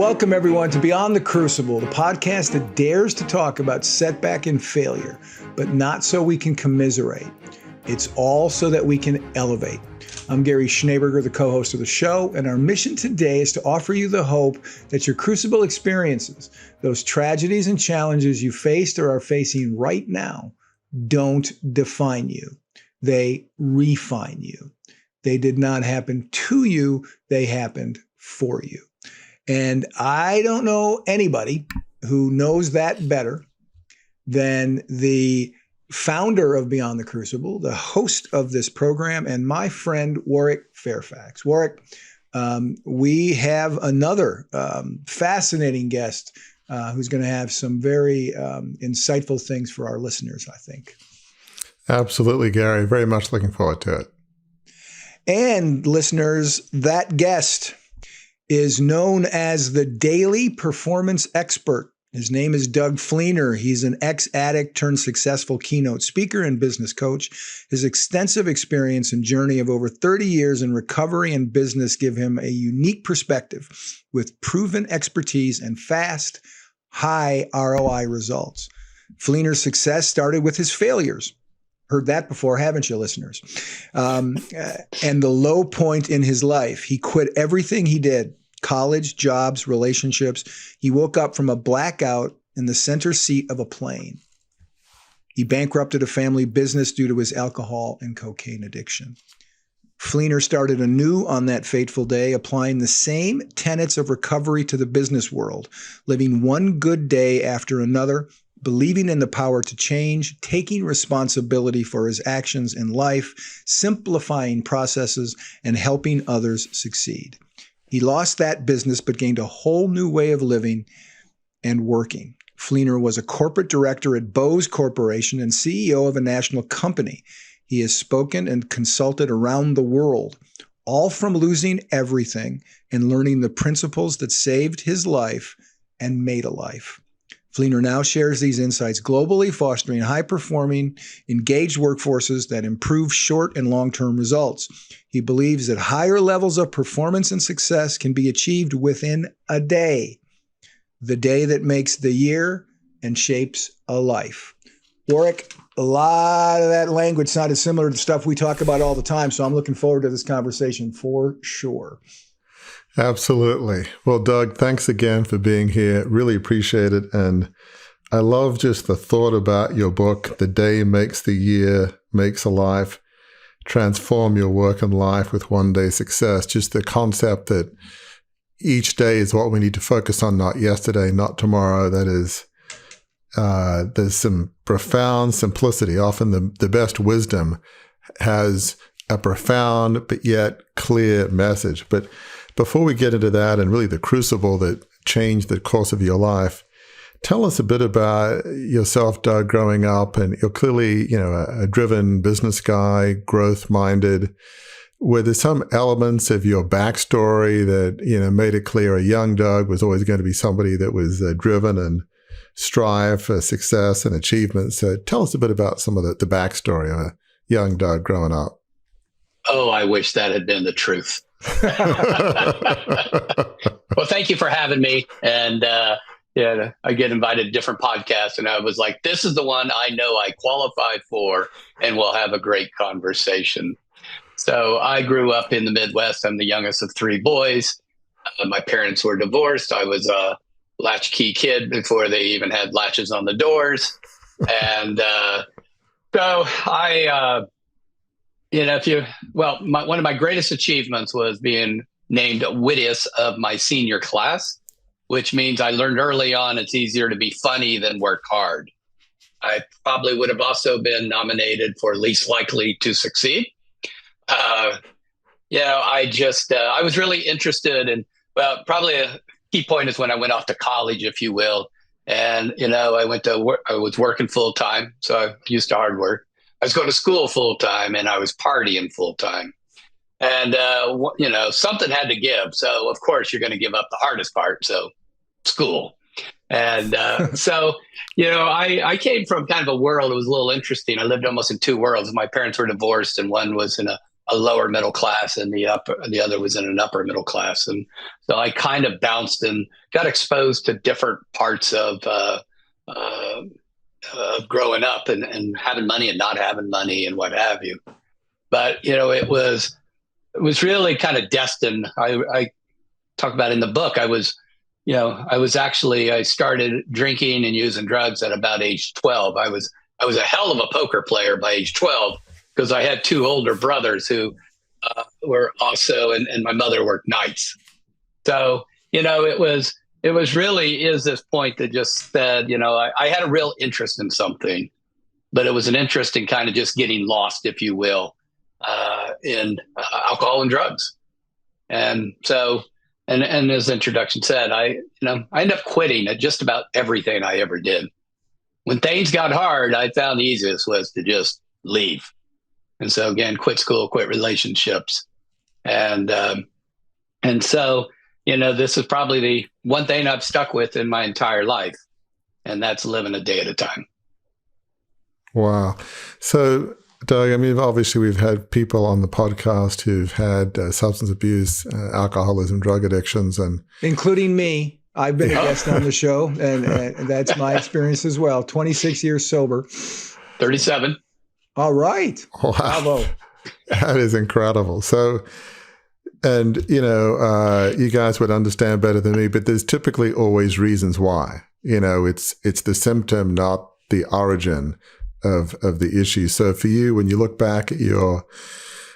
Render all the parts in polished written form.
Welcome, everyone, to Beyond the Crucible, the podcast that dares to talk about setback and failure, but not so we can commiserate. It's all so that we can elevate. I'm Gary Schneeberger, the co-host of the show, and our mission today is to offer you the hope that your crucible experiences, those tragedies and challenges you faced or are facing right now, don't define you. They refine you. They did not happen to you, they happened for you. And I don't know anybody who knows that better than the founder of Beyond the Crucible, the host of this program, and my friend Warwick Fairfax. Warwick, we have another fascinating guest who's going to have some very insightful things for our listeners, I think. Absolutely, Gary. Very much looking forward to it. And listeners, that guest is known as the daily performance expert. His name is Doug Fleener. He's an ex-addict turned successful keynote speaker and business coach. His extensive experience and journey of over 30 years in recovery and business give him a unique perspective with proven expertise and fast, high ROI results. Fleener's success started with his failures. Heard that before, haven't you, listeners? And the low point in his life. He quit everything he did. College, jobs, relationships. He woke up from a blackout in the center seat of a plane. He bankrupted a family business due to his alcohol and cocaine addiction. Fleener started anew on that fateful day, applying the same tenets of recovery to the business world, living one good day after another, believing in the power to change, taking responsibility for his actions in life, simplifying processes, and helping others succeed. He lost that business, but gained a whole new way of living and working. Fleener was a corporate director at Bose Corporation and CEO of a national company. He has spoken and consulted around the world, all from losing everything and learning the principles that saved his life and made a life. Fleener now shares these insights globally, fostering high-performing, engaged workforces that improve short and long-term results. He believes that higher levels of performance and success can be achieved within a day, the day that makes the year and shapes a life. Warwick, a lot of that language sounded similar to stuff we talk about all the time, so I'm looking forward to this conversation for sure. Absolutely. Well, Doug, thanks again for being here. Really appreciate it. And I love just the thought about your book, The Day Makes the Year, Makes a Life, Transform Your Work and Life with One Day Success. Just the concept that each day is what we need to focus on, not yesterday, not tomorrow. That is, there's some profound simplicity. Often the best wisdom has a profound but yet clear message. But before we get into that and really the crucible that changed the course of your life, tell us a bit about yourself, Doug, growing up. And you're clearly, a driven business guy, growth-minded. Were there some elements of your backstory that, made it clear a young Doug was always going to be somebody that was driven and strive for success and achievement? So tell us a bit about some of the backstory of a young Doug growing up. Oh, I wish that had been the truth. Well, thank you for having me. And I get invited to different podcasts, and I was like, this is the one I know I qualified for, and we'll have a great conversation. So I grew up in the Midwest. I'm the youngest of three boys. My parents were divorced. I was a latchkey kid before they even had latches on the doors. And so I one of my greatest achievements was being named wittiest of my senior class, which means I learned early on it's easier to be funny than work hard. I probably would have also been nominated for least likely to succeed. I was really interested in, probably a key point is when I went off to college, if you will. And, I went to work, I was working full time. So I'm used to hard work. I was going to school full time and I was partying full time. And, something had to give. So, of course, you're going to give up the hardest part. So school. And I came from kind of a world. It was a little interesting. I lived almost in two worlds. My parents were divorced and one was in a a lower middle class, and the other was in an upper middle class. And so I kind of bounced and got exposed to different parts of growing up and having money and not having money and what have you. But, it was really kind of destined. I talk about in the book, I started drinking and using drugs at about age 12. I was a hell of a poker player by age 12 because I had two older brothers who were also, and my mother worked nights. So, it was really is this point that just said, I had a real interest in something, but it was an interest in kind of just getting lost, if you will, in alcohol and drugs. And so, and as the introduction said, I ended up quitting at just about everything I ever did. When things got hard, I found the easiest was to just leave. And so again, quit school, quit relationships. And so, this is probably the one thing I've stuck with in my entire life, and that's living a day at a time. Wow. So, Doug, obviously we've had people on the podcast who've had substance abuse, alcoholism, drug addictions, and including me. I've been a guest on the show, and that's my experience as well. 26 years sober. 37. All right. Wow. Bravo. That is incredible. So, and, you guys would understand better than me, but there's typically always reasons why. It's the symptom, not the origin of the issue. So for you, when you look back at your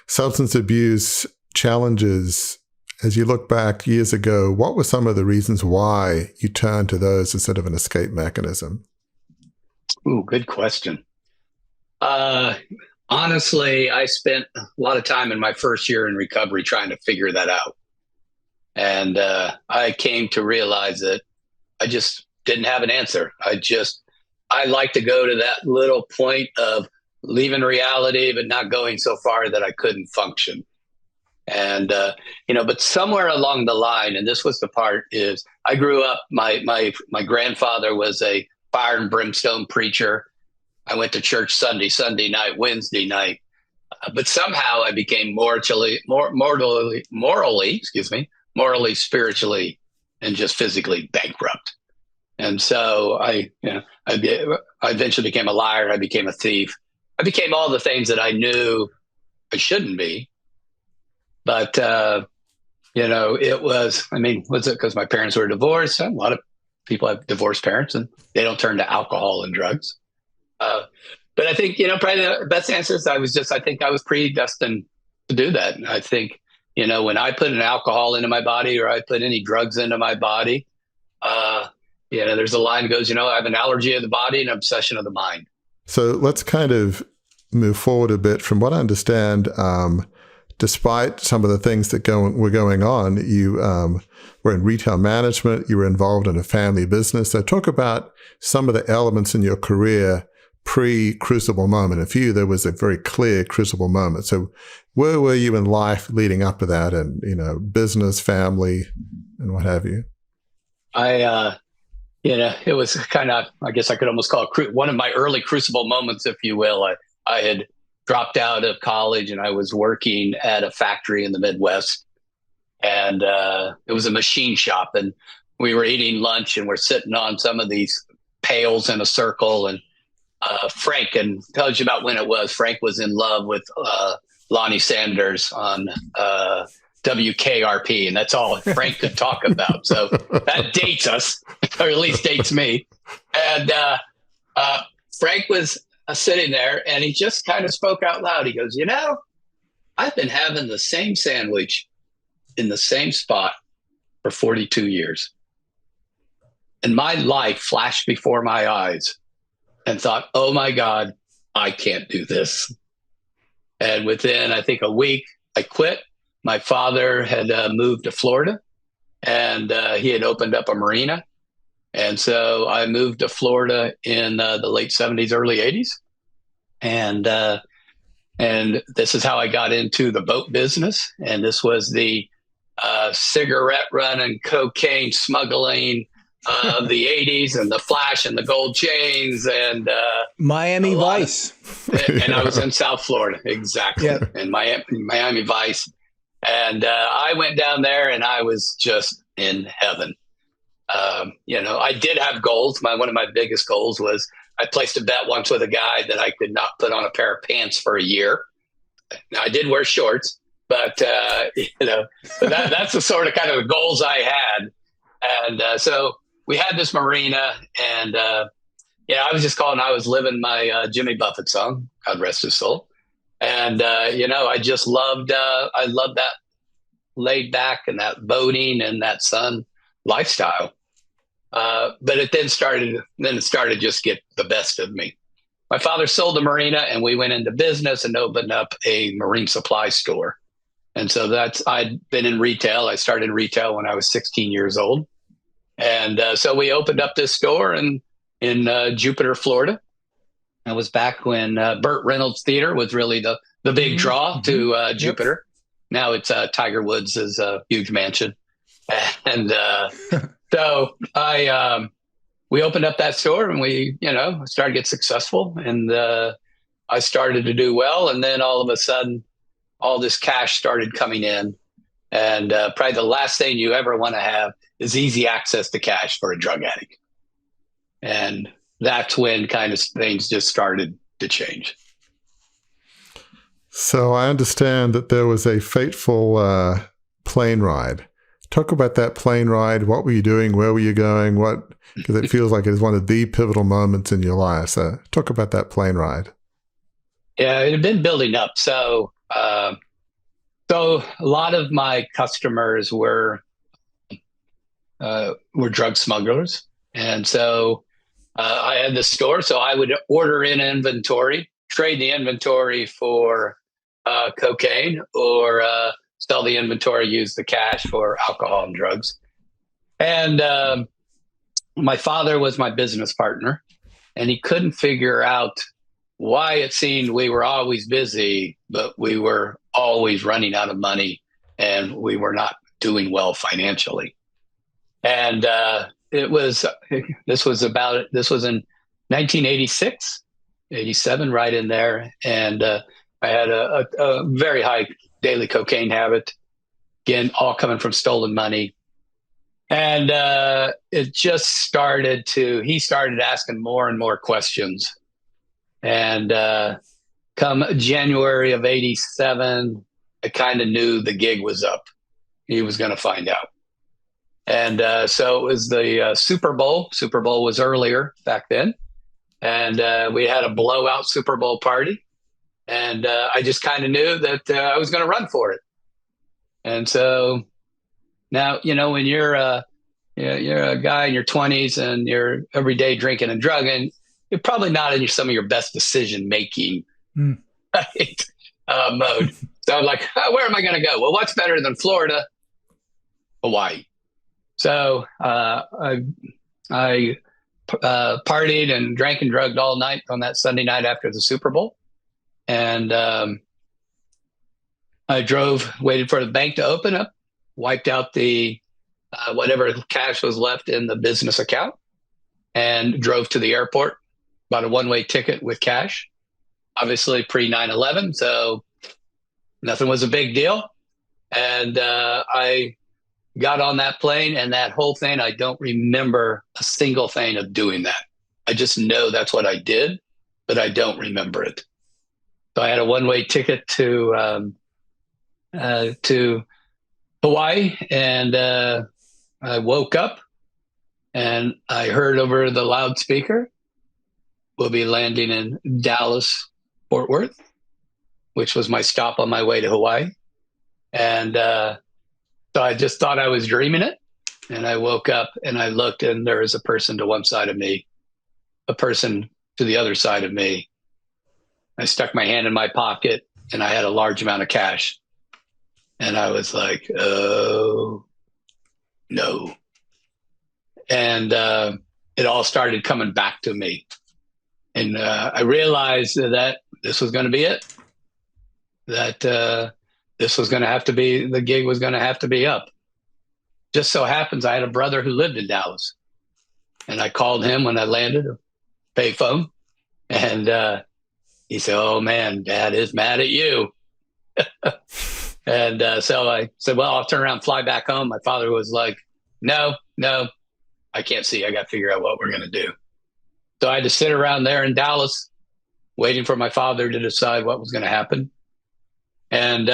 substance abuse challenges, as you look back years ago, what were some of the reasons why you turned to those instead of an escape mechanism? Ooh, good question. Honestly, I spent a lot of time in my first year in recovery trying to figure that out. And I came to realize that I just didn't have an answer. I like to go to that little point of leaving reality, but not going so far that I couldn't function. And, but somewhere along the line, and this was the part, is I grew up, my grandfather was a fire and brimstone preacher. I went to church Sunday night, Wednesday night, but somehow I became morally, spiritually, and just physically bankrupt. And so I eventually became a liar. I became a thief. I became all the things that I knew I shouldn't be. But, it was it because my parents were divorced? A lot of people have divorced parents and they don't turn to alcohol and drugs. But I think, probably the best answer is I think I was predestined to do that. And I think, when I put an alcohol into my body or I put any drugs into my body, there's a line that goes, I have an allergy of the body and obsession of the mind. So let's kind of move forward a bit. From what I understand, despite some of the things that were going on, you were in retail management, you were involved in a family business. So talk about some of the elements in your career pre-crucible moment. For you, there was a very clear crucible moment. So where were you in life leading up to that, and, business, family, and what have you? It was kind of, I guess I could almost call it one of my early crucible moments, if you will. I had dropped out of college and I was working at a factory in the Midwest, and it was a machine shop, and we were eating lunch and we're sitting on some of these pails in a circle, and Frank, and tells you about when it was, Frank was in love with Lonnie Sanders on WKRP, and that's all Frank could talk about. So that dates us, or at least dates me. And Frank was sitting there, and he just kind of spoke out loud. He goes, I've been having the same sandwich in the same spot for 42 years. And my life flashed before my eyes and thought, oh my God, I can't do this. And within, I think, a week, I quit. My father had moved to Florida, and he had opened up a marina. And so I moved to Florida in the late 70s, early 80s. And this is how I got into the boat business. And this was the cigarette running, cocaine smuggling, the 80s and the flash and the gold chains and Miami Vice. And I was in South Florida. Exactly. Yep. In Miami Vice. And I went down there and I was just in heaven. I did have goals. One of my biggest goals was I placed a bet once with a guy that I could not put on a pair of pants for a year. Now, I did wear shorts, but that's the sort of kind of goals I had. And so we had this marina, and I was just calling. I was living my Jimmy Buffett song, God rest his soul. And I just loved. I loved that laid back and that boating and that sun lifestyle. But it then started to just get the best of me. My father sold the marina and we went into business and opened up a marine supply store. And so I'd been in retail. I started in retail when I was 16 years old. And so we opened up this store in Jupiter, Florida. It was back when Burt Reynolds Theater was really the big draw to Jupiter. Yep. Now it's Tiger Woods' huge mansion. And so we opened up that store and we, started to get successful, and I started to do well. And then all of a sudden, all this cash started coming in. And probably the last thing you ever want to have is easy access to cash for a drug addict. And that's when kind of things just started to change. So I understand that there was a fateful plane ride. Talk about that plane ride. What were you doing? Where were you going? Because it feels like it's one of the pivotal moments in your life. So talk about that plane ride. Yeah, it had been building up. So a lot of my customers were drug smugglers. And so I had this store. So I would order in inventory, trade the inventory for cocaine, or sell the inventory, use the cash for alcohol and drugs. And my father was my business partner, and he couldn't figure out why it seemed we were always busy, but we were always running out of money and we were not doing well financially. And this was in 1986, 87, right in there. And I had a very high daily cocaine habit, again, all coming from stolen money. And it just he started asking more and more questions. And come January of 87, I kind of knew the gig was up. He was going to find out. And so it was the Super Bowl. Super Bowl was earlier back then. And we had a blowout Super Bowl party. And I just kind of knew that I was going to run for it. And so now, when you're a guy in your 20s and you're every day drinking and drugging, you're probably not in some of your best decision-making mode. So I'm like, where am I going to go? Well, what's better than Florida? Hawaii. So I partied and drank and drugged all night on that Sunday night after the Super Bowl. And I waited for the bank to open up, wiped out the whatever cash was left in the business account, and drove to the airport, bought a one-way ticket with cash, obviously pre 9/11. So nothing was a big deal. And I got on that plane, and that whole thing, I don't remember a single thing of doing that. I just know that's what I did, but I don't remember it. So I had a one-way ticket to Hawaii, and I woke up and I heard over the loudspeaker, we'll be landing in Dallas, Fort Worth, which was my stop on my way to Hawaii. And so I just thought I was dreaming it. And I woke up and I looked, and there was a person to one side of me, a person to the other side of me. I stuck my hand in my pocket and I had a large amount of cash. And I was like, oh, no. And it all started coming back to me. And I realized that this was going to be it, that this was going to have to be, the gig was going to have to be up. Just so happens I had a brother who lived in Dallas. And I called him when I landed, a payphone. And he said, "Oh, man, Dad is mad at you." And so I said, "Well, I'll turn around and fly back home." My father was like, "No, no, I can't see. I got to figure out what we're going to do." So I had to sit around there in Dallas waiting for my father to decide what was going to happen. And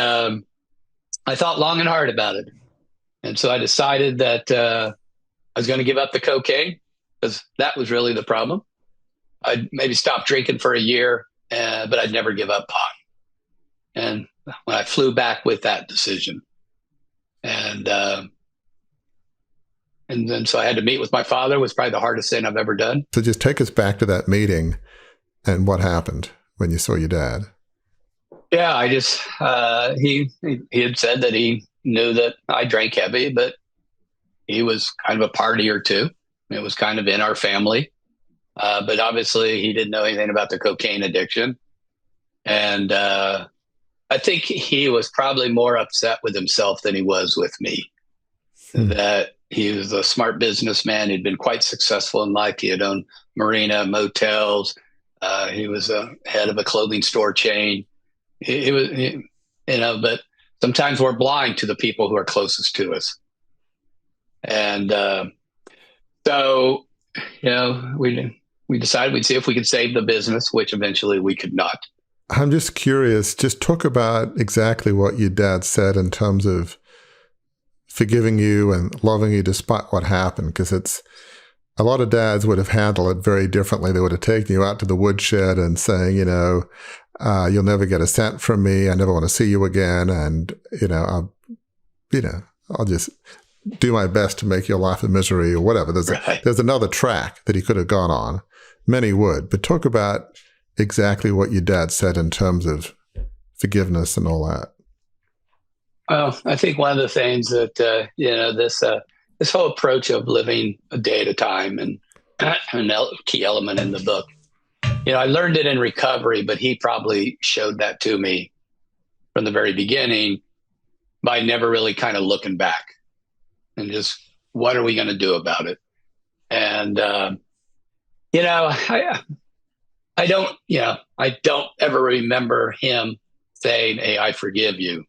I thought long and hard about it. And so I decided that I was going to give up the cocaine, because that was really the problem. I'd maybe stop drinking for a year, but I'd never give up pot. And when I flew back with that decision, and then so I had to meet with my father. It was probably the hardest thing I've ever done. So just take us back to that meeting and what happened when you saw your dad. Yeah, I just he had said that he knew that I drank heavy, but he was kind of a partier too. It was kind of in our family, but obviously he didn't know anything about the cocaine addiction. And I think he was probably more upset with himself than he was with me. That he was a smart businessman. He'd been quite successful in life. He had owned marina, motels. He was a head of a clothing store chain. He was, but sometimes we're blind to the people who are closest to us. And so, we decided we'd see if we could save the business, which eventually we could not. I'm just curious, just talk about exactly what your dad said in terms of forgiving you and loving you despite what happened, because it's a lot of dads would have handled it very differently. They would have taken you out to the woodshed and saying, you'll never get a cent from me. I never want to see you again. And, I'll just do my best to make your life a misery or whatever. There's another track that he could have gone on. Many would, but talk about exactly what your dad said in terms of forgiveness and all that. Well, I think one of the things that, this whole approach of living a day at a time, and a key element in the book, I learned it in recovery, but he probably showed that to me from the very beginning by never really kind of looking back and just, what are we going to do about it? And, I don't ever remember him saying, "Hey, I forgive you."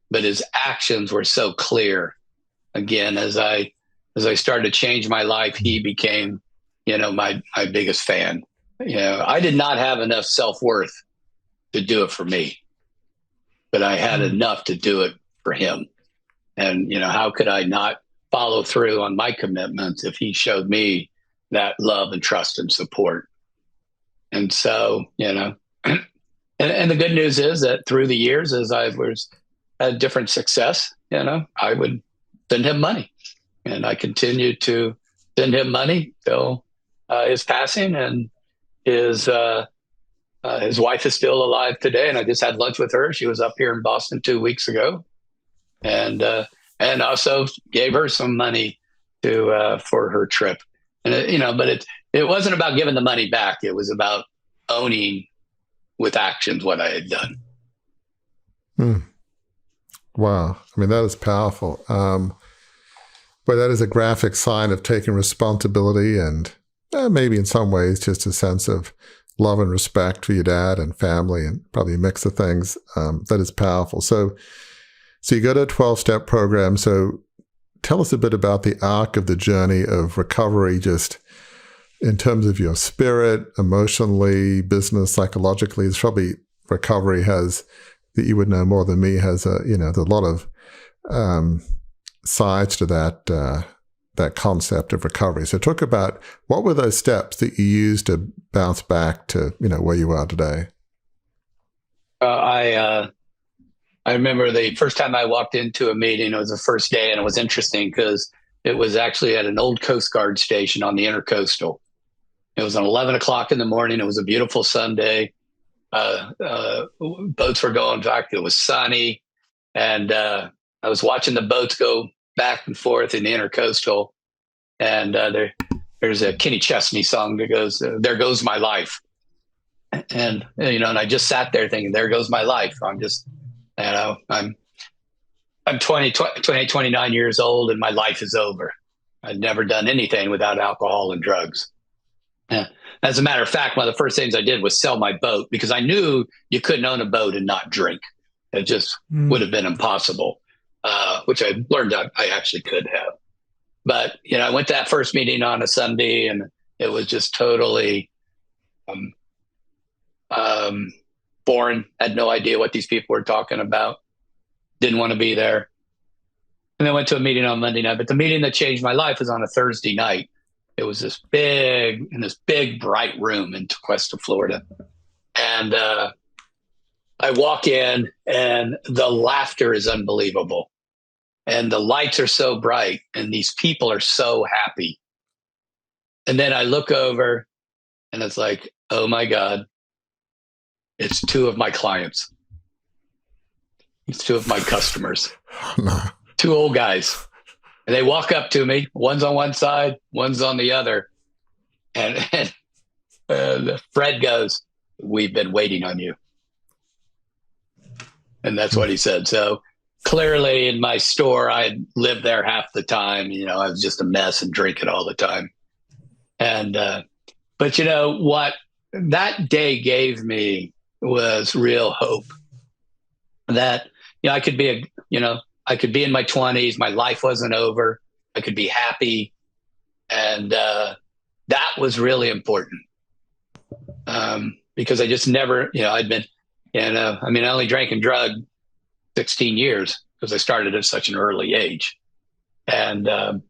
But his actions were so clear. Again, as I started to change my life, he became, my biggest fan. I did not have enough self-worth to do it for me, but I had enough to do it for him. And, how could I not follow through on my commitments if he showed me that love and trust and support? And so, and the good news is that through the years, as I had different success, I would send him money, and I continued to send him money till his passing. And his wife is still alive today, and I just had lunch with her. She was up here in Boston 2 weeks ago, and also gave her some money for her trip. And but it wasn't about giving the money back. It was about owning with actions what I had done. Wow. I mean, that is powerful. But that is a graphic sign of taking responsibility and maybe in some ways just a sense of love and respect for your dad and family, and probably a mix of things. That is powerful. So you go to a 12-step program. So tell us a bit about the arc of the journey of recovery, just in terms of your spirit, emotionally, business, psychologically. It's probably recovery has, that you would know more than me, has there's a lot of sides to that concept of recovery. So talk about, what were those steps that you used to bounce back to where you are today? I remember the first time I walked into a meeting. It was the first day, and it was interesting because it was actually at an old Coast Guard station on the Intercoastal. It was 11 o'clock in the morning. It was a beautiful Sunday. Boats were going back. It was sunny, and I was watching the boats go back and forth in the Intercoastal. And there's a Kenny Chesney song that goes, "There goes my life." And and I just sat there thinking, there goes my life. I'm just, I'm 29 years old, and my life is over. I'd never done anything without alcohol and drugs. As a matter of fact, one of the first things I did was sell my boat because I knew you couldn't own a boat and not drink. It just would have been impossible, which I learned that I actually could have. But, I went to that first meeting on a Sunday, and it was just totally boring. Had no idea what these people were talking about. Didn't want to be there. And then went to a meeting on Monday night. But the meeting that changed my life was on a Thursday night. It was this big, bright room in Tequesta, Florida. And I walk in, and the laughter is unbelievable. And the lights are so bright, and these people are so happy. And then I look over, and it's like, oh my God, it's two of my clients. It's two of my customers. No. Two old guys. And they walk up to me. One's on one side, one's on the other. And Fred goes, "We've been waiting on you." And that's what he said. So clearly in my store, I lived there half the time. I was just a mess and drinking all the time. And, but what that day gave me was real hope that, I could be I could be in my 20s. My life wasn't over. I could be happy. And that was really important because I just never, I'd been, I only drank and drugged 16 years because I started at such an early age. And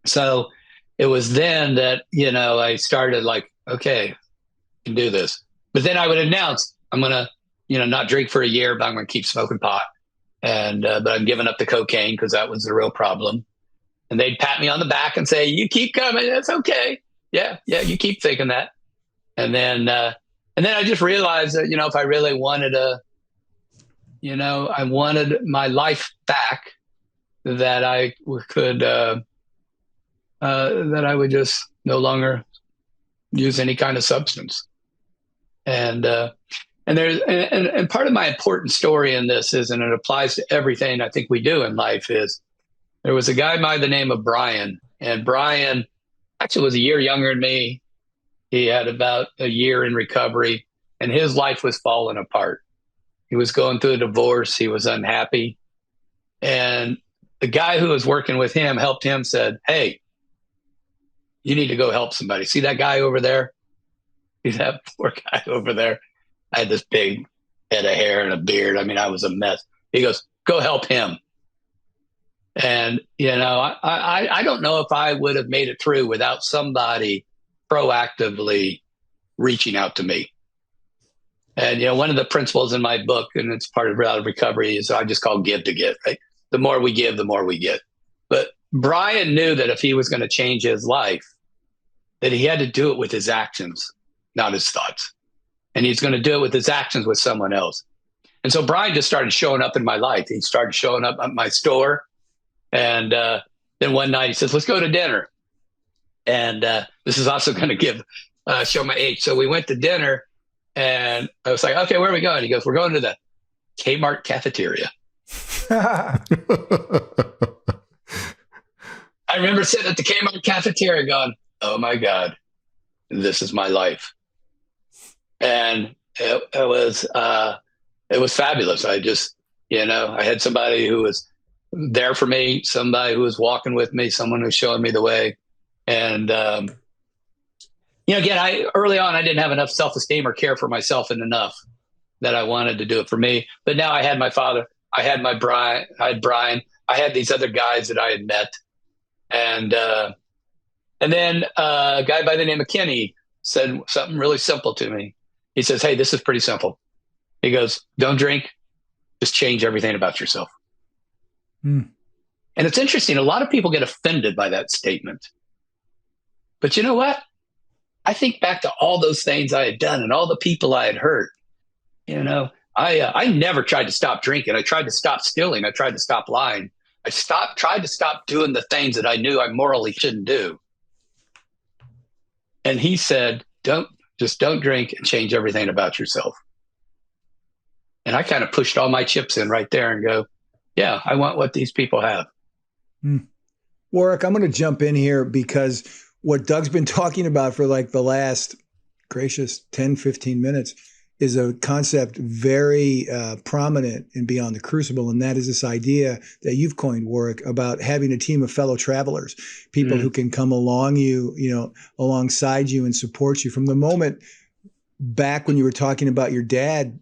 so it was then that, I started like, okay, I can do this. But then I would announce, I'm going to, not drink for a year, but I'm going to keep smoking pot. And, but I'm giving up the cocaine because that was the real problem. And they'd pat me on the back and say, "You keep coming. That's okay. Yeah. You keep thinking that." And then I just realized that, if I really wanted I wanted my life back, that I could, that I would just no longer use any kind of substance. And part of my important story in this is, and it applies to everything I think we do in life, is there was a guy by the name of Brian, and Brian actually was a year younger than me. He had about a year in recovery, and his life was falling apart. He was going through a divorce. He was unhappy. And the guy who was working with him helped him, said, "Hey, you need to go help somebody. See that guy over there? See that poor guy over there?" I had this big head of hair and a beard. I was a mess. He goes, "Go help him." And, I don't know if I would have made it through without somebody proactively reaching out to me. And, one of the principles in my book, and it's part of recovery, is I just call give to get, right? The more we give, the more we get. But Brian knew that if he was going to change his life, that he had to do it with his actions, not his thoughts. And he's going to do it with his actions with someone else. And so Brian just started showing up in my life. He started showing up at my store. And then one night he says, "Let's go to dinner." And this is also going to show my age. So we went to dinner, and I was like, "Okay, where are we going?" He goes, "We're going to the Kmart cafeteria." I remember sitting at the Kmart cafeteria going, "Oh my God, this is my life." And it was fabulous. I just, I had somebody who was there for me, somebody who was walking with me, someone who was showing me the way. And, again, early on, I didn't have enough self-esteem or care for myself enough that I wanted to do it for me. But now I had my father, I had Brian, I had these other guys that I had met. And then a guy by the name of Kenny said something really simple to me. He says, "Hey, this is pretty simple." He goes, "Don't drink, just change everything about yourself." And it's interesting. A lot of people get offended by that statement. But you know what? I think back to all those things I had done and all the people I had hurt. I never tried to stop drinking. I tried to stop stealing. I tried to stop lying. I tried to stop doing the things that I knew I morally shouldn't do. And he said, don't drink and change everything about yourself. And I kind of pushed all my chips in right there and go, yeah, I want what these people have. Warwick, I'm going to jump in here because what Doug's been talking about for like the last gracious 10, 15 minutes is a concept very prominent in Beyond the Crucible. And that is this idea that you've coined, Warwick, about having a team of fellow travelers, people who can come alongside you and support you. From the moment back when you were talking about your dad,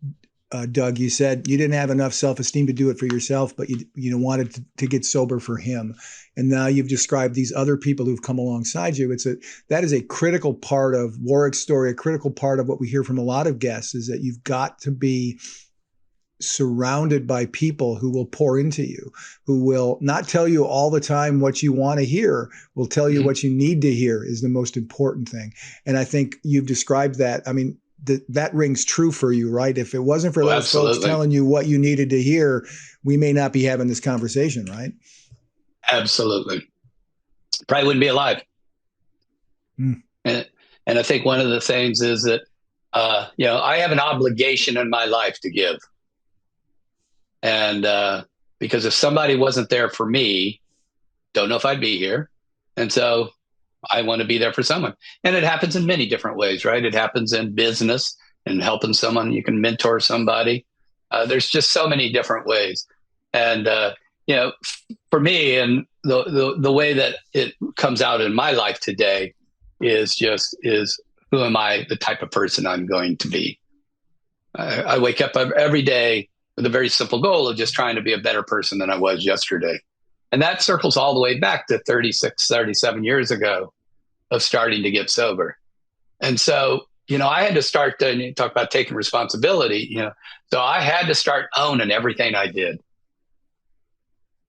Doug, you said you didn't have enough self-esteem to do it for yourself, but you wanted to get sober for him. And now you've described these other people who've come alongside you. That is a critical part of Warwick's story, a critical part of what we hear from a lot of guests is that you've got to be surrounded by people who will pour into you, who will not tell you all the time what you want to hear, will tell you what you need to hear is the most important thing. And I think you've described that. I mean, that rings true for you, right? If it wasn't for those folks telling you what you needed to hear, we may not be having this conversation, right? Absolutely. Probably wouldn't be alive. And I think one of the things is that, I have an obligation in my life to give. And because if somebody wasn't there for me, don't know if I'd be here. And so I want to be there for someone. And it happens in many different ways, right? It happens in business and helping someone. You can mentor somebody. There's just so many different ways. And, for me, and the way that it comes out in my life today is who am I, the type of person I'm going to be. I wake up every day with a very simple goal of just trying to be a better person than I was yesterday. And that circles all the way back to 36, 37 years ago of starting to get sober. And so, I had to start you talk about taking responsibility, so I had to start owning everything I did.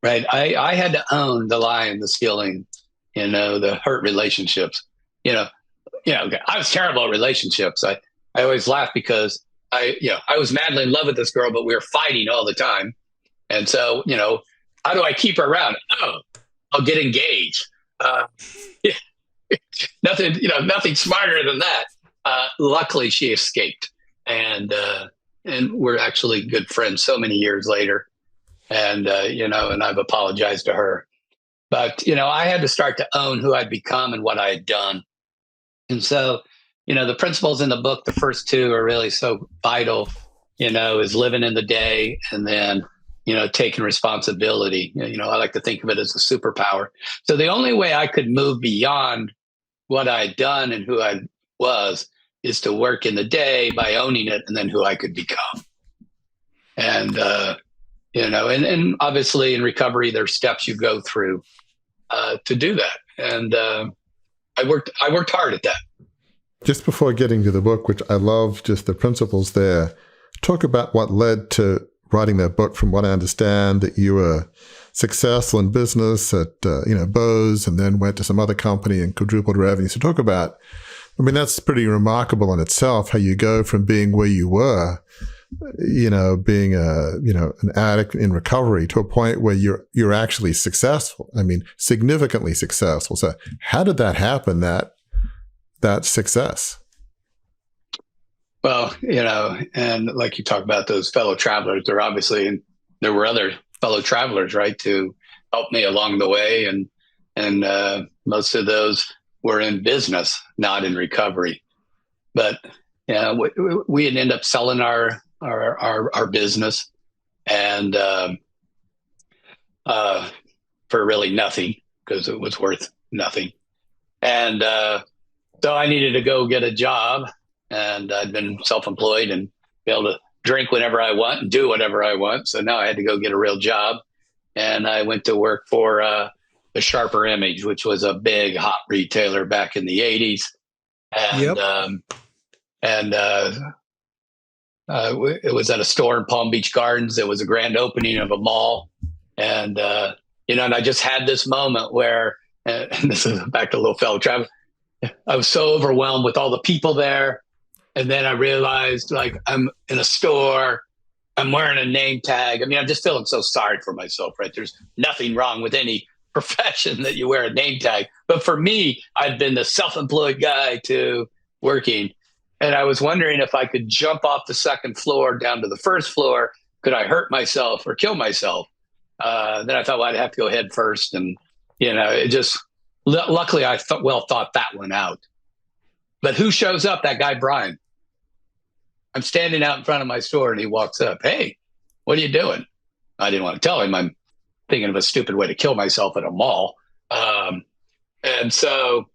Right. I had to own the lying, the stealing, the hurt relationships. I was terrible at relationships. I always laugh because I was madly in love with this girl, but we were fighting all the time. And so, how do I keep her around? Oh, I'll get engaged. Nothing smarter than that. Luckily, she escaped, and we're actually good friends so many years later. And and I've apologized to her. But I had to start to own who I'd become and what I had done. And so, the principles in the book, the first two are really so vital. Is living in the day, and then taking responsibility. I like to think of it as a superpower. So the only way I could move beyond what I'd done and who I was is to work in the day by owning it and then who I could become. And, and obviously in recovery, there's steps you go through to do that. And I worked hard at that. Just before getting to the book, which I love just the principles there, talk about what led to writing that book. From what I understand, that you were successful in business at, Bose, and then went to some other company and quadrupled revenue. So talk about, that's pretty remarkable in itself, how you go from being where you were, being an addict in recovery to a point where you're actually successful. Significantly successful. So how did that happen, that success? Well, and like you talk about those fellow travelers, there were other fellow travelers, right, to help me along the way. And most of those were in business, not in recovery. But we had ended up selling our business and for really nothing, because it was worth nothing. And so I needed to go get a job. And I'd been self-employed and be able to drink whenever I want and do whatever I want. So now I had to go get a real job. And I went to work for the Sharper Image, which was a big hot retailer back in the 80s. And, it was at a store in Palm Beach Gardens. It was a grand opening of a mall. And, and I just had this moment where, and this is back to little fellow travel, I was so overwhelmed with all the people there. And then I realized, I'm in a store, I'm wearing a name tag. I'm just feeling so sorry for myself, right? There's nothing wrong with any profession that you wear a name tag. But for me, I'd been the self-employed guy to working. And I was wondering if I could jump off the second floor down to the first floor. Could I hurt myself or kill myself? Then I thought, well, I'd have to go head first. And it just, luckily I thought that one out. But who shows up? That guy, Brian. I'm standing out in front of my store and he walks up. Hey, what are you doing? I didn't want to tell him I'm thinking of a stupid way to kill myself at a mall. And so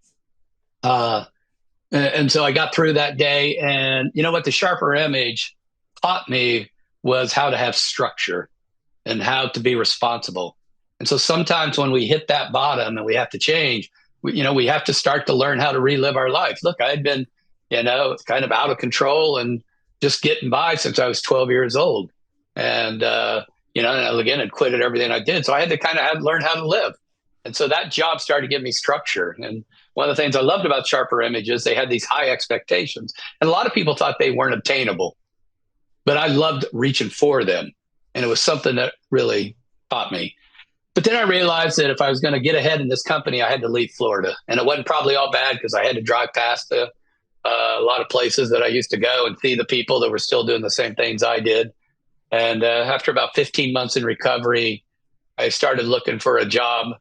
I got through that day, and you know what the sharper image taught me was how to have structure and how to be responsible. And so sometimes when we hit that bottom and we have to change, we have to start to learn how to relive our life. Look, I had been, kind of out of control and just getting by since I was 12 years old. And, and again, I'd quitted everything I did. So I had to kind of learn how to live. And so that job started to give me structure. And one of the things I loved about Sharper Images, they had these high expectations. And a lot of people thought they weren't obtainable, but I loved reaching for them. And it was something that really taught me. But then I realized that if I was going to get ahead in this company, I had to leave Florida. And it wasn't probably all bad because I had to drive past a lot of places that I used to go and see the people that were still doing the same things I did. And after about 15 months in recovery, I started looking for a job,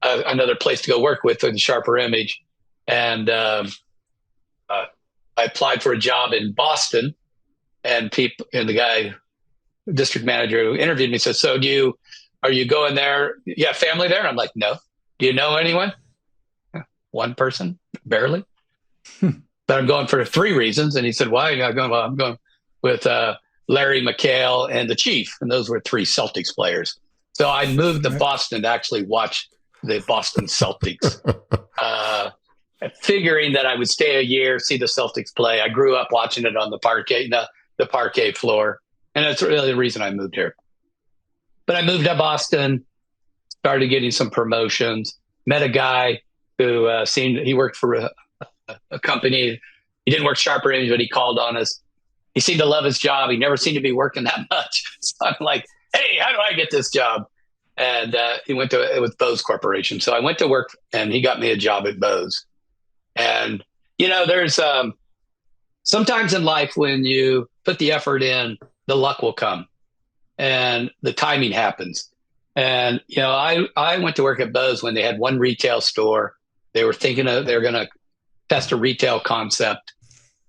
another place to go work with the Sharper Image. And I applied for a job in Boston, and the guy, district manager who interviewed me said, so are you going there? You have family there? And I'm like, no. Do you know anyone? One person, barely. But I'm going for 3 reasons. And he said, why are you not going? Well, I'm going with Larry McHale and the Chief. And those were 3 Celtics players. So I moved to Boston to actually watch the Boston Celtics, figuring that I would stay a year, see the Celtics play. I grew up watching it on the parquet floor. And that's really the reason I moved here. But I moved to Boston, started getting some promotions, met a guy who he worked for a company. He didn't work Sharper Image, but he called on us. He seemed to love his job. He never seemed to be working that much. So I'm like, hey, how do I get this job? And he went to it was Bose Corporation. So I went to work, and he got me a job at Bose. And, there's sometimes in life when you put the effort in, the luck will come and the timing happens. And, I went to work at Bose when they had 1 retail store. They were thinking they were going to test a retail concept.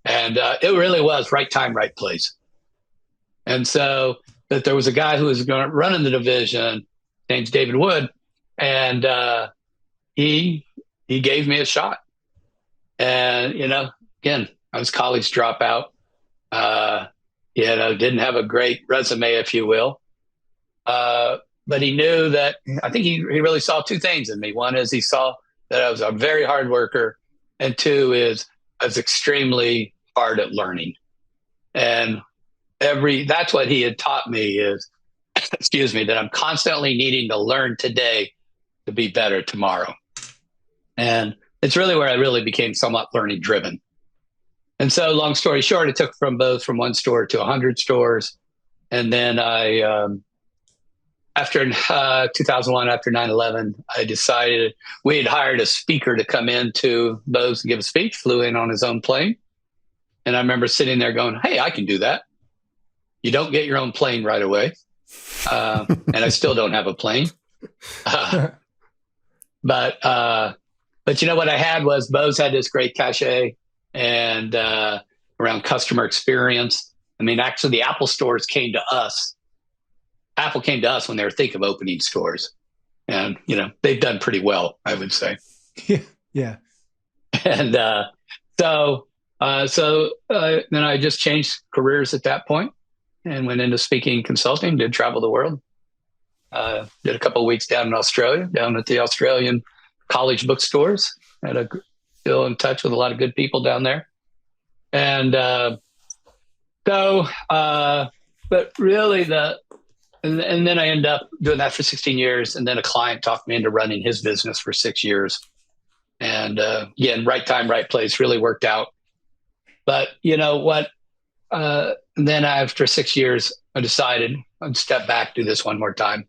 And it really was right time, right place. And so that there was a guy who was going to run in the division, named David Wood, and he gave me a shot. And, again, I was college dropout, didn't have a great resume, if you will. But he knew that, I think he really saw 2 things in me. One is he saw that I was a very hard worker. And 2 is I was extremely hard at learning. And that's what he had taught me is, that I'm constantly needing to learn today to be better tomorrow. And it's really where I really became somewhat learning driven. And so long story short, it took from 1 store to 100 stores. And then after 2001, after 9/11, I decided we had hired a speaker to come into Bose and give a speech, flew in on his own plane. And I remember sitting there going, hey, I can do that. You don't get your own plane right away. And I still don't have a plane. But what I had was Bose had this great cachet and around customer experience. I mean, actually, the Apple stores came to us. Apple came to us when they were thinking of opening stores. And, they've done pretty well, I would say. Yeah. And so then I just changed careers at that point and went into speaking and consulting, did travel the world. Did a couple of weeks down in Australia, down at the Australian college bookstores. Still in touch with a lot of good people down there. And but really and then I ended up doing that for 16 years. And then a client talked me into running his business for 6 years. And again, right time, right place really worked out. But then after 6 years, I decided I'd step back, do this one more time.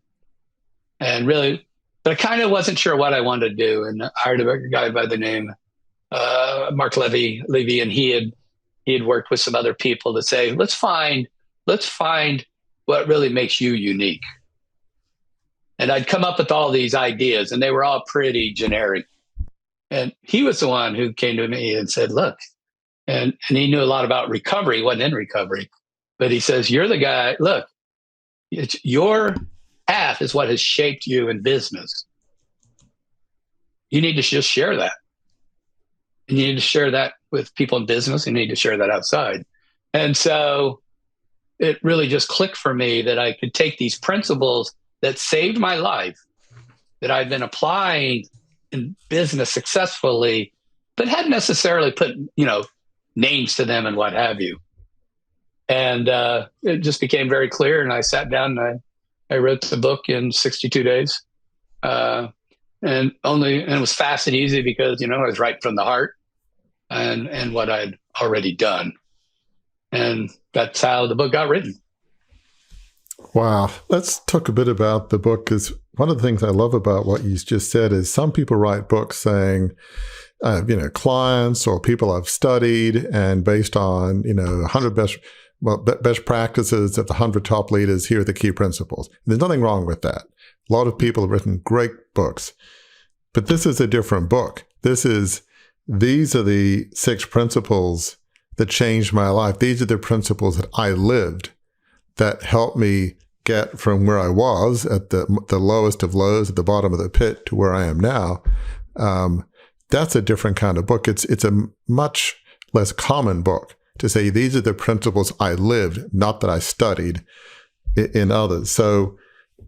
And really, but I kind of wasn't sure what I wanted to do. And I hired a guy by the name Mark Levy, and he had worked with some other people to say, let's find what really makes you unique. And I'd come up with all these ideas, and they were all pretty generic. And he was the one who came to me and said, look, and he knew a lot about recovery. He wasn't in recovery, but he says, you're the guy, look, it's your path is what has shaped you in business. You need to just share that. And you need to share that with people in business. You need to share that outside. And so it really just clicked for me that I could take these principles that saved my life, that I've been applying in business successfully, but hadn't necessarily put, names to them and what have you. And it just became very clear. And I sat down and I wrote the book in 62 days. And it was fast and easy because, it was right from the heart and what I'd already done. And that's how the book got written. Wow. Let's talk a bit about the book, because one of the things I love about what you just said is some people write books saying, clients or people I've studied, and based on, 100 best practices of the 100 top leaders, here are the key principles. There's nothing wrong with that. A lot of people have written great books, but this is a different book. These are the 6 principles that changed my life. These are the principles that I lived that helped me get from where I was at the lowest of lows, at the bottom of the pit, to where I am now. That's a different kind of book. It's a much less common book to say these are the principles I lived, not that I studied in others. So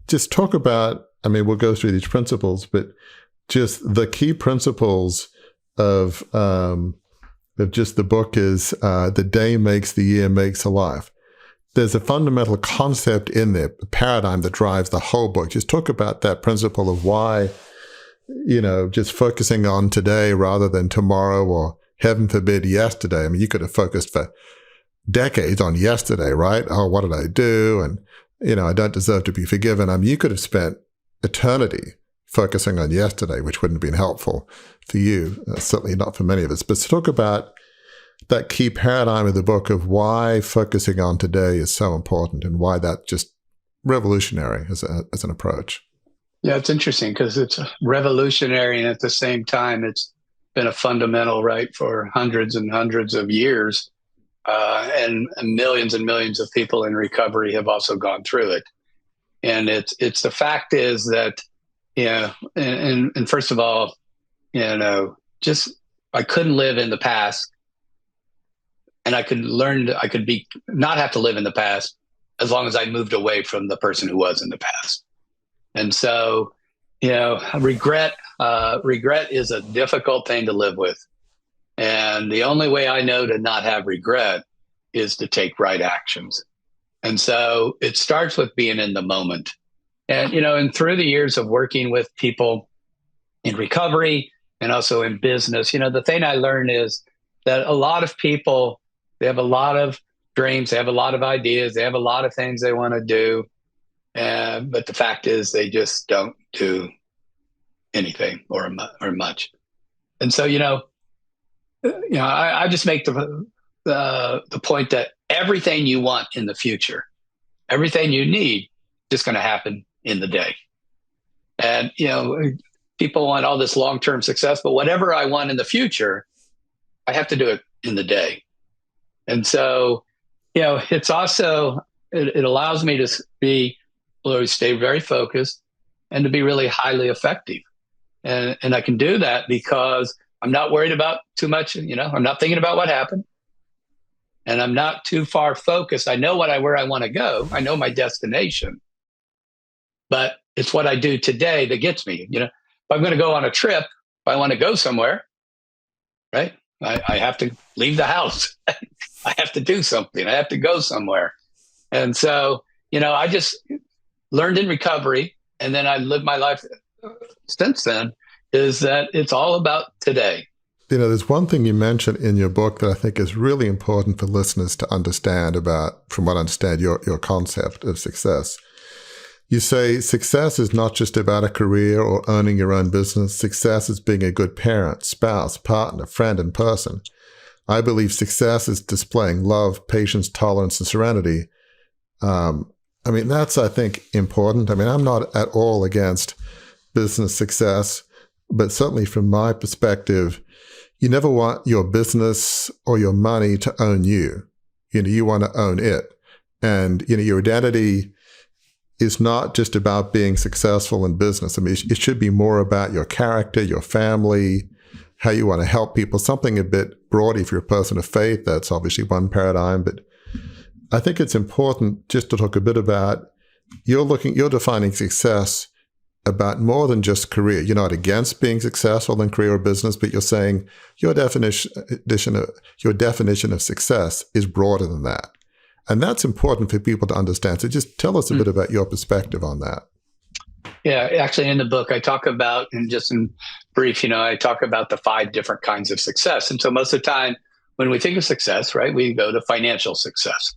just talk about, we'll go through these principles, but just the key principles of just the book is the day makes the year makes a life. There's a fundamental concept in there, a paradigm that drives the whole book. Just talk about that principle of why, just focusing on today rather than tomorrow, or heaven forbid, yesterday. You could have focused for decades on yesterday, right? Oh, what did I do? And, I don't deserve to be forgiven. You could have spent eternity focusing on yesterday, which wouldn't have been helpful for you, certainly not for many of us. But to talk about that key paradigm of the book of why focusing on today is so important and why that's just revolutionary as an approach. Yeah, it's interesting because it's revolutionary, and at the same time, it's been a fundamental right for hundreds and hundreds of years. And millions of people in recovery have also gone through it. And it's the fact is that, and first of all, just I couldn't live in the past, and I could not have to live in the past as long as I moved away from the person who was in the past. And so, regret is a difficult thing to live with. And the only way I know to not have regret is to take right actions. And so it starts with being in the moment. And, and through the years of working with people in recovery and also in business, the thing I learned is that a lot of people, they have a lot of dreams, they have a lot of ideas, they have a lot of things they want to do. But the fact is they just don't do anything or much. And so, I just make the point that everything you want in the future, everything you need, is just going to happen in the day. And, people want all this long-term success, but whatever I want in the future, I have to do it in the day. And so, it's also, it allows me to stay very focused and to be really highly effective. And I can do that because I'm not worried about too much, I'm not thinking about what happened, and I'm not too far focused. I know where I want to go. I know my destination, but it's what I do today that gets me. If I'm going to go on a trip, if I want to go somewhere, right, I have to leave the house. I have to do something. I have to go somewhere. And so, I just learned in recovery, and then I lived my life since then, is that it's all about today. There's one thing you mentioned in your book that I think is really important for listeners to understand about, from what I understand, your concept of success. You say success is not just about a career or owning your own business. Success is being a good parent, spouse, partner, friend, and person. I believe success is displaying love, patience, tolerance, and serenity. I mean, that's, I think, important. I mean, I'm not at all against business success, but certainly from my perspective, you never want your business or your money to own you. You want to own it. And, your identity is not just about being successful in business. I mean, it should be more about your character, your family, how you want to help people, something a bit broad. If you're a person of faith, that's obviously one paradigm. But I think it's important just to talk a bit about, you're defining success about more than just career. You're not against being successful in career or business, but you're saying your definition of success is broader than that. And that's important for people to understand. So just tell us a bit about your perspective on that. Yeah, actually in the book, I talk about, and just in brief, I talk about the 5 different kinds of success. And so most of the time when we think of success, right, we go to financial success.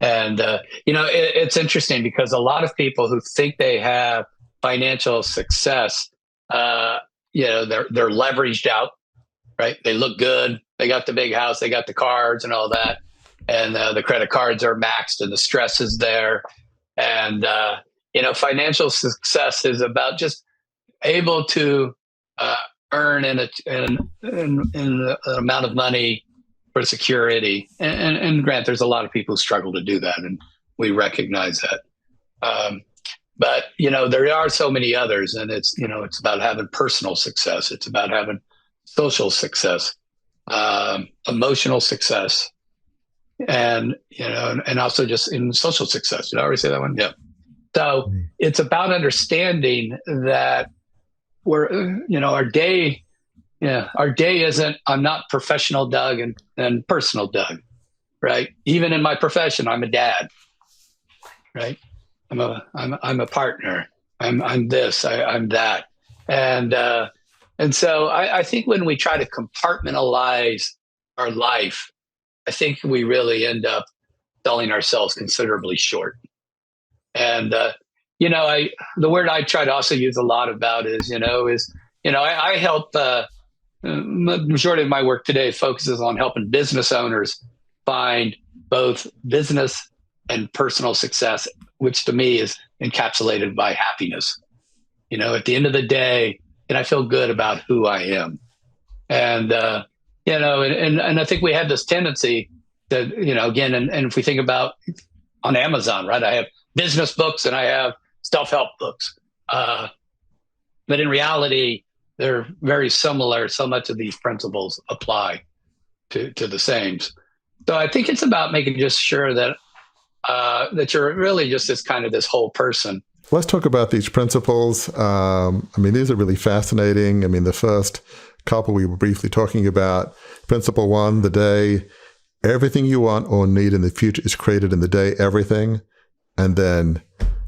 And, it's interesting because a lot of people who think they have financial success, they're leveraged out, right? They look good. They got the big house, they got the cars and all that. And the credit cards are maxed and the stress is there. And, financial success is about just able to earn an amount of money for security. And grant, there's a lot of people who struggle to do that, and we recognize that. But, there are so many others, and it's about having personal success. It's about having social success, emotional success, and also just in social success. Did I already say that one? Yeah. So it's about understanding that our day isn't, I'm not professional Doug and personal Doug, right? Even in my profession, I'm a dad, right? I'm a partner. I'm this, I'm that. And so I think when we try to compartmentalize our life, I think we really end up selling ourselves considerably short. And, the word I try to also use a lot about is I help, the majority of my work today focuses on helping business owners find both business and personal success, which to me is encapsulated by happiness. At the end of the day, and I feel good about who I am. And, and I think we have this tendency that, again, and if we think about on Amazon, right, I have business books and I have self-help books. But in reality, they're very similar. So much of these principles apply to the same. So I think it's about making just sure that that you're really just this whole person. Let's talk about these principles. These are really fascinating. The first couple we were briefly talking about. Principle 1, the day, everything you want or need in the future is created in the day, everything. And then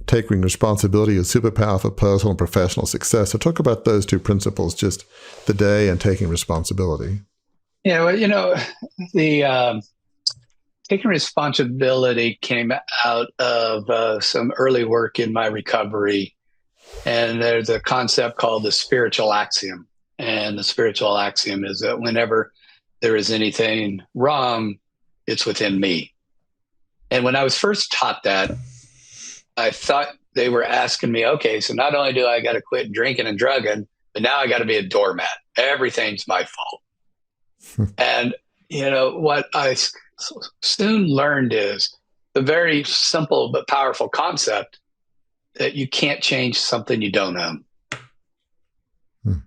taking responsibility is superpower for personal and professional success. So talk about those 2 principles, just the day and taking responsibility. Yeah, well, the taking responsibility came out of some early work in my recovery. And there's a concept called the spiritual axiom. And the spiritual axiom is that whenever there is anything wrong, it's within me. And when I was first taught that, I thought they were asking me, okay, so not only do I got to quit drinking and drugging, but now I got to be a doormat. Everything's my fault. And, what I soon learned is the very simple but powerful concept that you can't change something you don't own.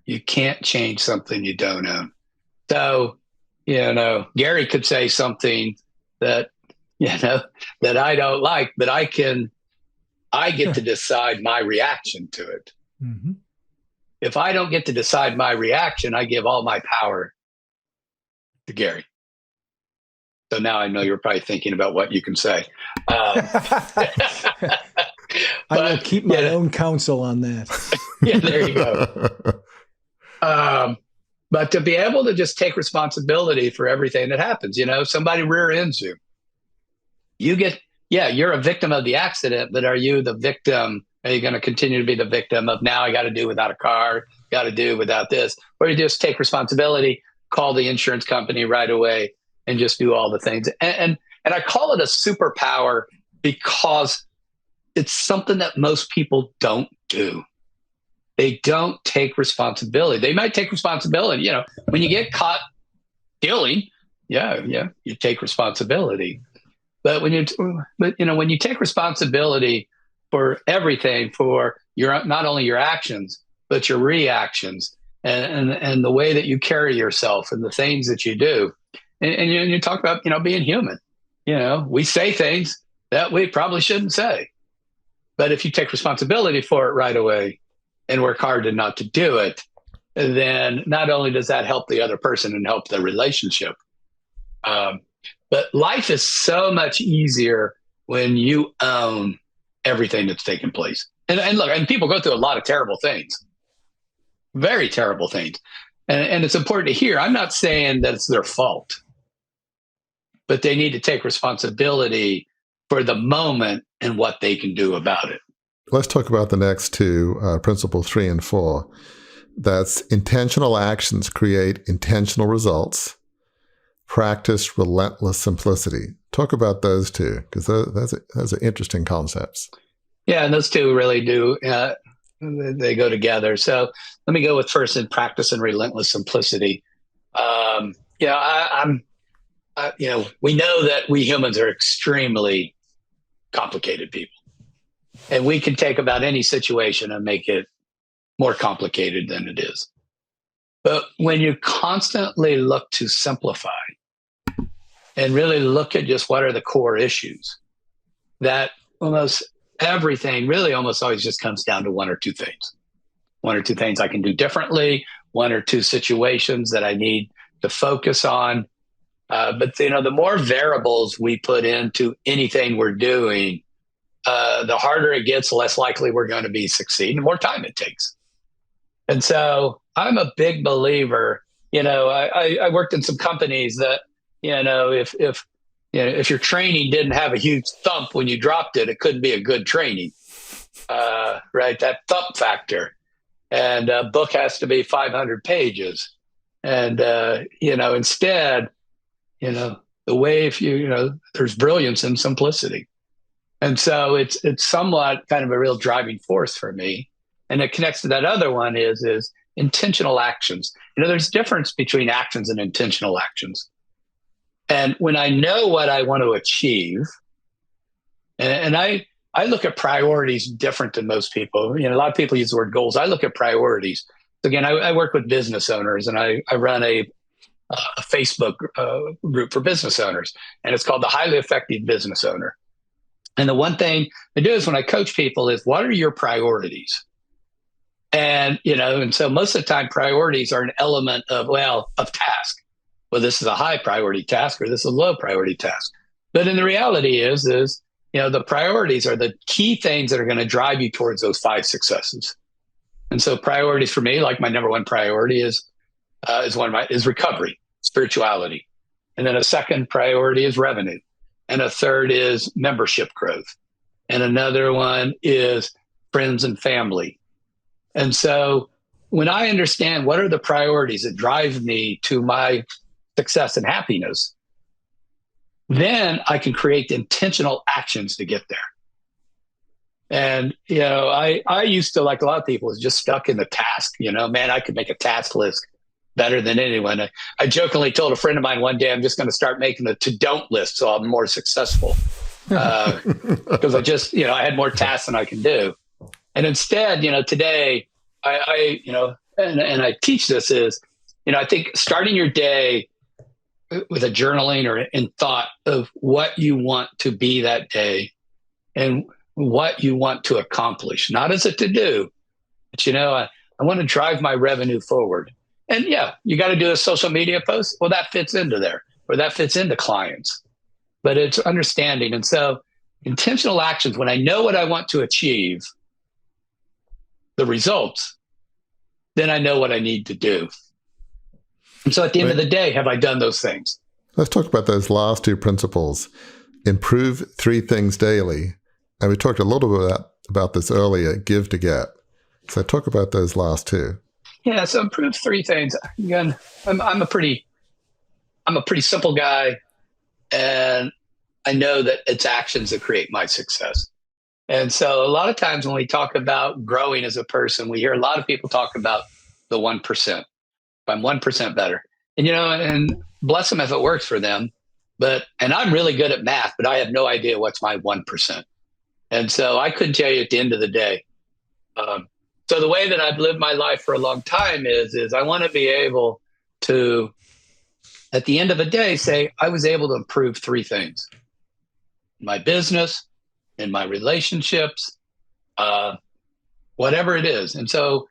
You can't change something you don't own. So, Gary could say something that, that I don't like, but I get to decide my reaction to it. Mm-hmm. If I don't get to decide my reaction, I give all my power to Gary. So now I know you're probably thinking about what you can say. I will keep my own counsel on that. Yeah, there you go. But to be able to just take responsibility for everything that happens, somebody rear ends you. You're a victim of the accident, but are you the victim? Are you going to continue to be the victim of now I got to do without a car, got to do without this? Or you just take responsibility, call the insurance company right away and just do all the things. And I call it a superpower because it's something that most people don't do. They don't take responsibility. They might take responsibility. When you get caught stealing, yeah, you take responsibility. But when you take responsibility for everything, for not only your actions, but your reactions and the way that you carry yourself and the things that you do. And you talk about, being human. We say things that we probably shouldn't say. But if you take responsibility for it right away and work hard not to do it, then not only does that help the other person and help the relationship, but life is so much easier when you own everything that's taken place. And look, and people go through a lot of terrible things, very terrible things. And it's important to hear. I'm not saying that it's their fault, but they need to take responsibility for the moment and what they can do about it. Let's talk about the next two, principle 3 and 4. That's intentional actions create intentional results. Practice relentless simplicity. Talk about those two, because those are interesting concepts. Yeah, and those two really do. They go together. So let me go with first in practice and relentless simplicity. We know that we humans are extremely complicated people. And we can take about any situation and make it more complicated than it is. But when you constantly look to simplify and really look at just what are the core issues, that almost everything really almost always just comes down to one or two things. One or two things I can do differently, one or two situations that I need to focus on. But the more variables we put into anything we're doing, the harder it gets, the less likely we're going to be succeeding, the more time it takes. And so I'm a big believer. I worked in some companies that, if your training didn't have a huge thump when you dropped it, it couldn't be a good training, right? That thump factor. And a book has to be 500 pages. And, instead, the way there's brilliance in simplicity. And so it's somewhat kind of a real driving force for me. And it connects to that other one is intentional actions. There's a difference between actions and intentional actions. And when I know what I want to achieve, and I look at priorities different than most people. A lot of people use the word goals. I look at priorities. So again, I work with business owners, and I run a Facebook group for business owners, and it's called the Highly Effective Business Owner. And the one thing I do is when I coach people is, what are your priorities? And, and so most of the time priorities are an element of task. Well, this is a high priority task or this is a low priority task. But in the reality is, the priorities are the key things that are going to drive you towards those 5 successes. And so priorities for me, like my number one priority is recovery, spirituality. And then a second priority is revenue. And a third is membership growth. And another one is friends and family. And so when I understand what are the priorities that drive me to my success and happiness, then I can create intentional actions to get there. And, I used to, like a lot of people, was just stuck in the task, man, I could make a task list better than anyone. I jokingly told a friend of mine one day, I'm just going to start making a to-don't list so I'm more successful. Because I had more tasks than I can do. And instead, today, and I teach this is, I think starting your day with a journaling or in thought of what you want to be that day and what you want to accomplish, not as a to-do, but, I want to drive my revenue forward. And you got to do a social media post. Well, that fits into there, or that fits into clients, but it's understanding. And so intentional actions, when I know what I want to achieve, the results, then I know what I need to do. And so at the end of the day, have I done those things? Let's talk about those last two principles. Improve 3 things daily. And we talked a little bit about this earlier, give to get. So talk about those last two. Yeah, so improve 3 things. Again, I'm a pretty simple guy, and I know that it's actions that create my success. And so a lot of times when we talk about growing as a person, we hear a lot of people talk about the 1%. If I'm 1% better. And, and bless them if it works for them. And I'm really good at math, but I have no idea what's my 1%. And so I couldn't tell you at the end of the day. So the way that I've lived my life for a long time is I want to be able to, at the end of the day, say I was able to improve 3 things: my business, in my relationships, whatever it is. And so,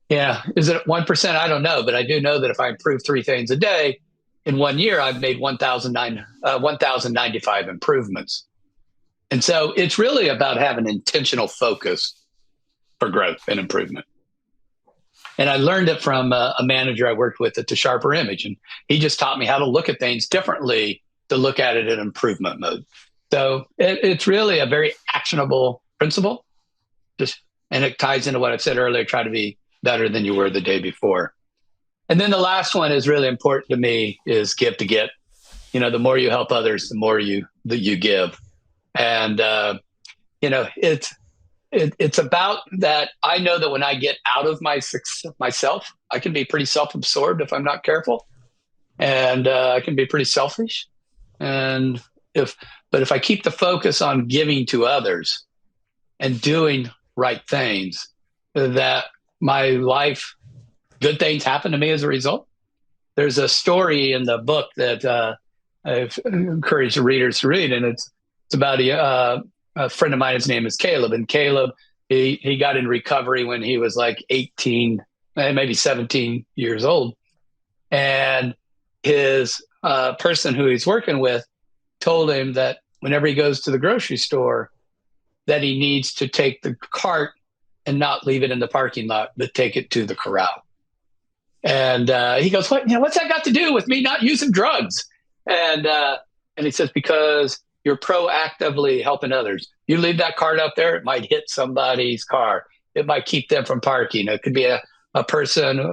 is it 1%? I don't know, but I do know that if I improve 3 things a day in 1 year, I've made 1,095 improvements. And so it's really about having intentional focus for growth and improvement. And I learned it from a manager I worked with at the Sharper Image. And he just taught me how to look at things differently, to look at it in improvement mode. So it's really a very actionable principle. And it ties into what I've said earlier: try to be better than you were the day before. And then the last one is really important to me, is give to get. The more you help others, the more you give. And, it's about that. I know that when I get out of myself, I can be pretty self-absorbed if I'm not careful. And I can be pretty selfish. But if I keep the focus on giving to others and doing right things, that my life, good things happen to me as a result. There's a story in the book that I've encouraged the readers to read, and it's about a friend of mine. His name is Caleb, and Caleb, he got in recovery when he was like 18, maybe 17 years old, and his person who he's working with told him that whenever he goes to the grocery store, that he needs to take the cart and not leave it in the parking lot, but take it to the corral. And he goes, what's that got to do with me not using drugs? And he says, because you're proactively helping others. You leave that cart out there, it might hit somebody's car. It might keep them from parking. It could be a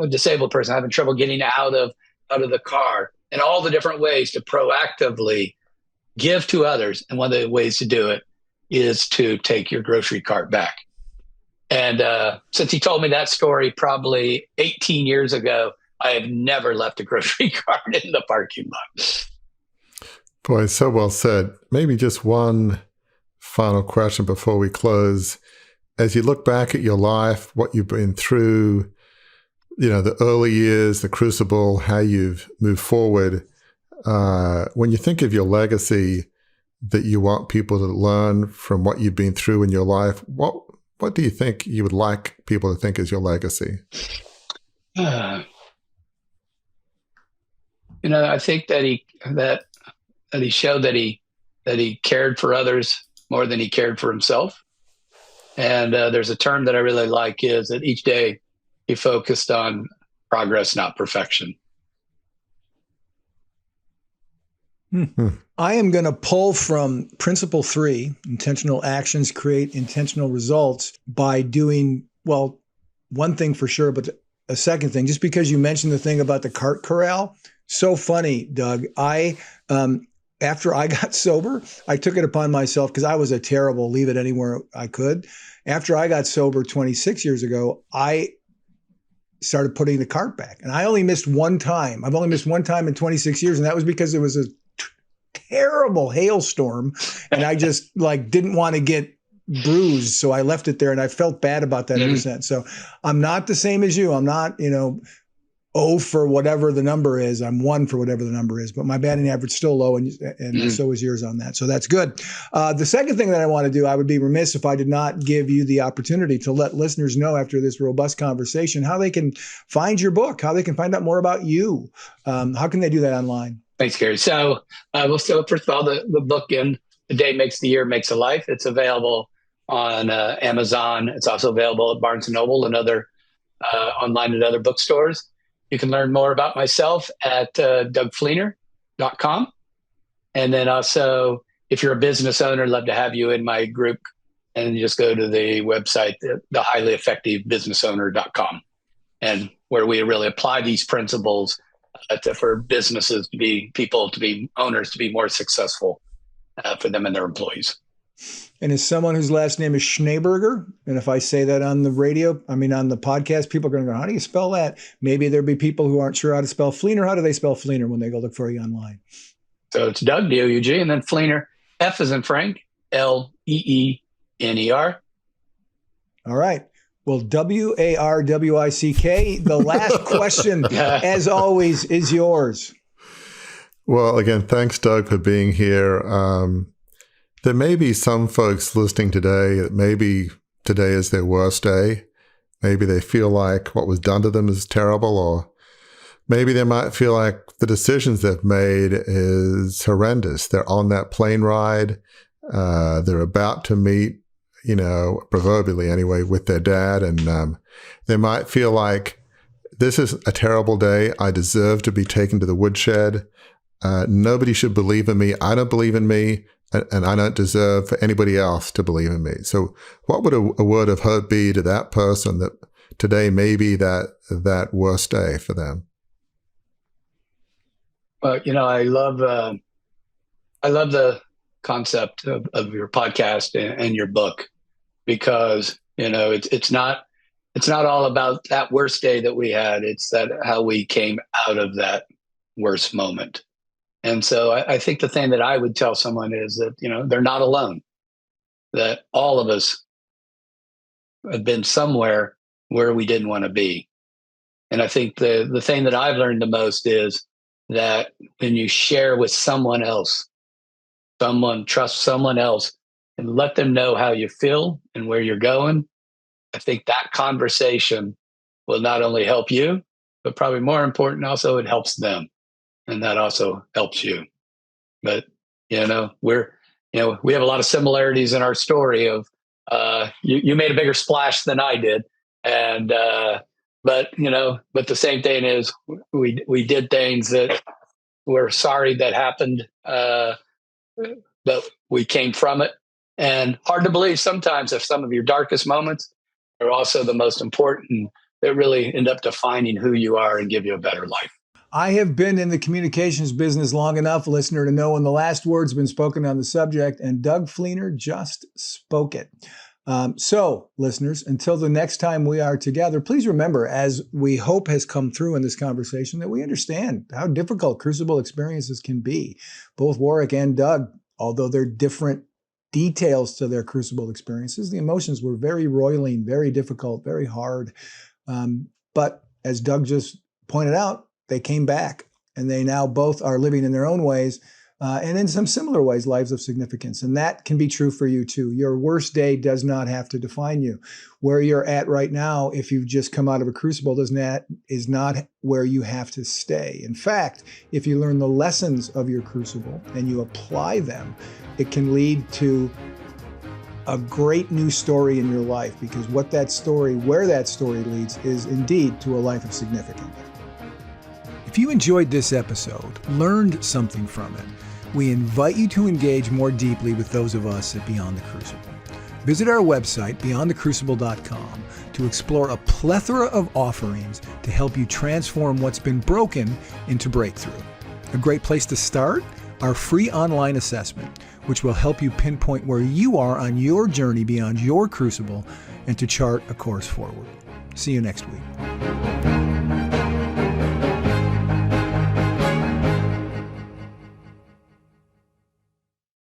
disabled person having trouble getting out of the car, and all the different ways to proactively give to others. And one of the ways to do it is to take your grocery cart back. And since he told me that story probably 18 years ago, I have never left a grocery cart in the parking lot. Boy, so well said. Maybe just one final question before we close. As you look back at your life, what you've been through, the early years, the crucible, how you've moved forward, when you think of your legacy that you want people to learn from what you've been through in your life, what do you think you would like people to think is your legacy? I think that he showed that he cared for others more than he cared for himself. And there's a term that I really like, is that each day he focused on progress, not perfection. I am going to pull from principle 3, intentional actions create intentional results, by doing, well, one thing for sure, but a second thing, just because you mentioned the thing about the cart corral. So funny, Doug. After I got sober, I took it upon myself, because I was a terrible leave it anywhere I could. After I got sober 26 years ago, I started putting the cart back. And I only missed one time. I've only missed one time in 26 years. And that was because it was a terrible hailstorm. And I just didn't want to get bruised. So I left it there, and I felt bad about that ever since. So I'm not the same as you. I'm not, 0 for whatever the number is. I'm 1 for whatever the number is, but my batting average is still low, and so is yours on that. So that's good. The second thing that I want to do, I would be remiss if I did not give you the opportunity to let listeners know, after this robust conversation, how they can find your book, how they can find out more about you. How can they do that online? Thanks, Gary. So first of all, the book, in The Day Makes the Year Makes a Life, it's available on Amazon. It's also available at Barnes & Noble and other online at other bookstores. You can learn more about myself at dougfleener.com. And then also, if you're a business owner, I'd love to have you in my group. And you just go to the website, thehighllyeffectivebusinessowner.com, and where we really apply these principles for businesses to be owners, to be more successful for them and their employees. And as someone whose last name is Schneeberger, and if I say that on the on the podcast, people are going to go, how do you spell that? Maybe there'll be people who aren't sure how to spell Fleener. How do they spell Fleener when they go look for you online? So it's Doug, D-O-U-G, and then Fleener, F as in Frank, L-E-E-N-E-R. All right. Well, W-A-R-W-I-C-K. The last question, as always, is yours. Well, again, thanks, Doug, for being here. There may be some folks listening today that maybe today is their worst day. Maybe they feel like what was done to them is terrible, or maybe they might feel like the decisions they've made is horrendous. They're on that plane ride. They're about to meet, proverbially anyway, with their dad. And they might feel like this is a terrible day. I deserve to be taken to the woodshed. Nobody should believe in me. I don't believe in me. And I don't deserve for anybody else to believe in me. So what would a word of hope be to that person that today may be that worst day for them? Well, I love the concept of your podcast and your book, because, it's not all about that worst day that we had. It's that how we came out of that worst moment. And so I think the thing that I would tell someone is that, they're not alone, that all of us have been somewhere where we didn't want to be. And I think the thing that I've learned the most is that when you share with someone else, trust someone else and let them know how you feel and where you're going, I think that conversation will not only help you, but probably more important, also it helps them. And that also helps you. But, we have a lot of similarities in our story of, you made a bigger splash than I did. And, but the same thing is we did things that we're sorry that happened, but we came from it. And hard to believe sometimes if some of your darkest moments are also the most important, that really end up defining who you are and give you a better life. I have been in the communications business long enough, listener, to know when the last word's been spoken on the subject, and Doug Fleener just spoke it. So, listeners, until the next time we are together, please remember, as we hope has come through in this conversation, that we understand how difficult crucible experiences can be. Both Warwick and Doug, although they're different details to their crucible experiences, the emotions were very roiling, very difficult, very hard. But as Doug just pointed out, they came back, and they now both are living in their own ways, and in some similar ways, lives of significance. And that can be true for you too. Your worst day does not have to define you. Where you're at right now, if you've just come out of a crucible, is not where you have to stay. In fact, if you learn the lessons of your crucible and you apply them, it can lead to a great new story in your life, because where that story leads is indeed to a life of significance. If you enjoyed this episode, learned something from it, we invite you to engage more deeply with those of us at Beyond the Crucible. Visit our website, beyondthecrucible.com, to explore a plethora of offerings to help you transform what's been broken into breakthrough. A great place to start? Our free online assessment, which will help you pinpoint where you are on your journey beyond your crucible and to chart a course forward. See you next week.